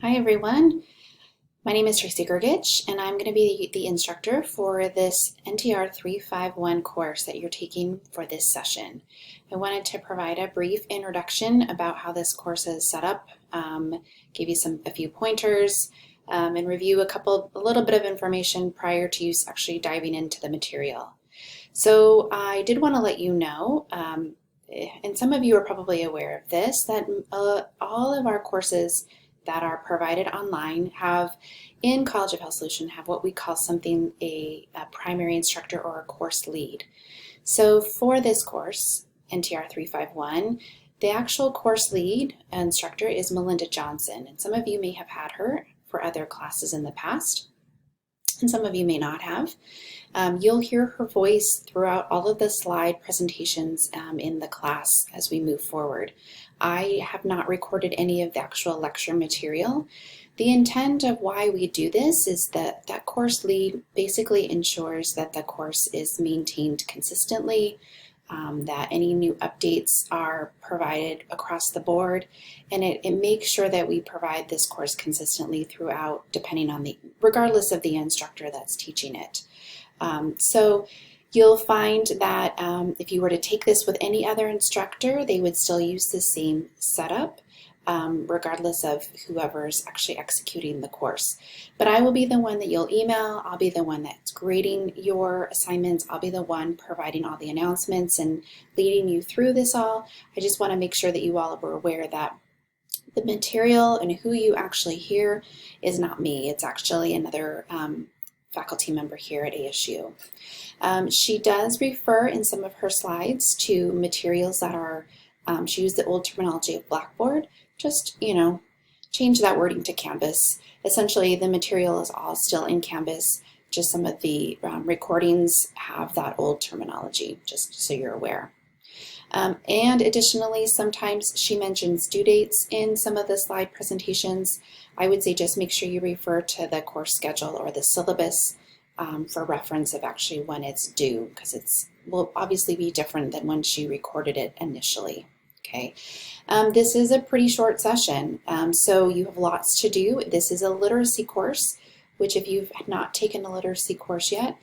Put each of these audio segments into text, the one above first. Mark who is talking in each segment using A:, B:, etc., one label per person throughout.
A: Hi everyone, my name is Tracy Gergich and I'm going to be the instructor for this NTR351 course that you're taking for this session. I wanted to provide a brief introduction about how this course is set up, give you a few pointers, and review a little bit of information prior to you actually diving into the material. So I did want to let you know, and some of you are probably aware of this, that all of our courses that are provided online in College of Health Solution have what we call something a primary instructor or a course lead. So for this course, NTR351, the actual course lead instructor is Melinda Johnson, and some of you may have had her for other classes in the past, and some of you may not have. You'll hear her voice throughout all of the slide presentations in the class as we move forward. I have not recorded any of the actual lecture material. The intent of why we do this is that that course lead basically ensures that the course is maintained consistently, that any new updates are provided across the board, and it makes sure that we provide this course consistently throughout, regardless of the instructor that's teaching it. So you'll find that if you were to take this with any other instructor, they would still use the same setup, regardless of whoever's actually executing the course. But I will be the one that you'll email. I'll be the one that's grading your assignments. I'll be the one providing all the announcements and leading you through this all. I just want to make sure that you all are aware that the material and who you actually hear is not me. It's actually another faculty member here at ASU. She does refer in some of her slides to materials that are, she used the old terminology of Blackboard, just, change that wording to Canvas. Essentially, the material is all still in Canvas, just some of the recordings have that old terminology, just so you're aware. And additionally, sometimes she mentions due dates in some of the slide presentations. I would say just make sure you refer to the course schedule or the syllabus for reference of actually when it's due, because it will obviously be different than when she recorded it initially. Okay, this is a pretty short session, so you have lots to do. This is a literacy course, which if you've not taken a literacy course yet,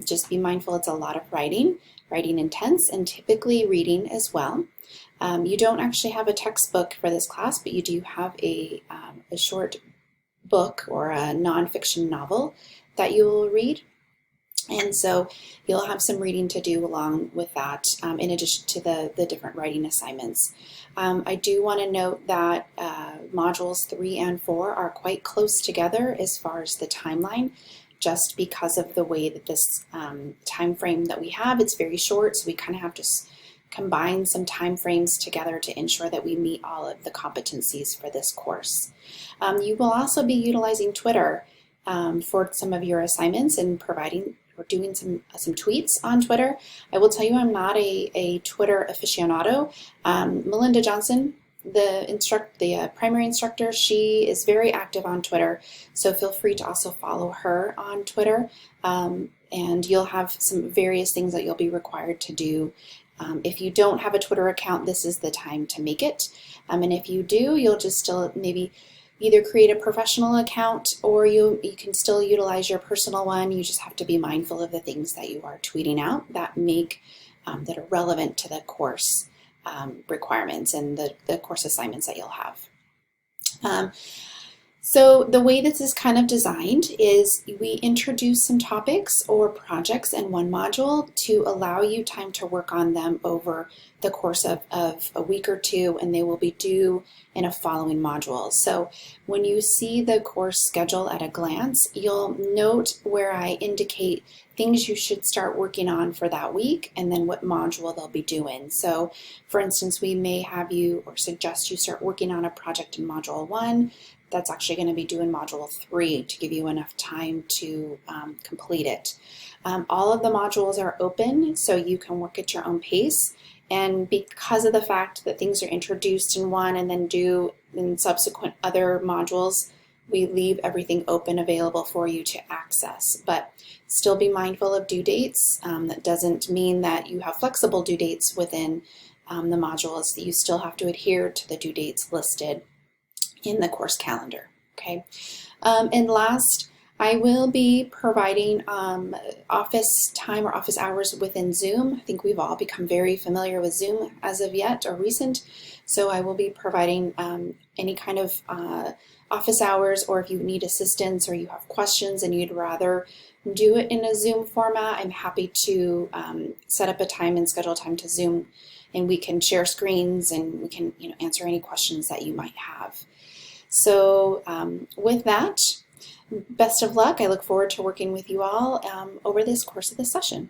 A: just be mindful it's a lot of writing intense, and typically reading as well. You don't actually have a textbook for this class, but you do have a short book or a nonfiction novel that you will read. And so you'll have some reading to do along with that, in addition to the different writing assignments. I do want to note that modules 3 and 4 are quite close together as far as the timeline, just because of the way that this time frame that we have. It's very short, so we kind of have to combine some time frames together to ensure that we meet all of the competencies for this course. You will also be utilizing Twitter for some of your assignments and doing some tweets on Twitter. I will tell you, I'm not a Twitter aficionado. Melinda Johnson, the primary instructor, she is very active on Twitter, so feel free to also follow her on Twitter, and you'll have some various things that you'll be required to do. If you don't have a Twitter account, this is the time to make it, and if you do, you'll just still maybe either create a professional account, or you can still utilize your personal one. You just have to be mindful of the things that you are tweeting out that that are relevant to the course requirements and the course assignments that you'll have. So the way this is kind of designed is we introduce some topics or projects in one module to allow you time to work on them over the course of a week or two, and they will be due in a following module. So when you see the course schedule at a glance, you'll note where I indicate things you should start working on for that week and then what module they'll be doing. So for instance, we may have you or suggest you start working on a project in module 1. That's actually going to be due in module 3 to give you enough time to complete it. All of the modules are open, so you can work at your own pace. And because of the fact that things are introduced in one and then due in subsequent other modules, we leave everything open available for you to access. But still be mindful of due dates. That doesn't mean that you have flexible due dates within the modules. That you still have to adhere to the due dates listed in the course calendar. Okay. And last, I will be providing office time or office hours within Zoom. I think we've all become very familiar with Zoom as of yet or recent. So I will be providing any kind of office hours, or if you need assistance or you have questions and you'd rather do it in a Zoom format, I'm happy to set up a time and schedule time to Zoom, and we can share screens and we can answer any questions that you might have. So with that, best of luck. I look forward to working with you all over this course of the session.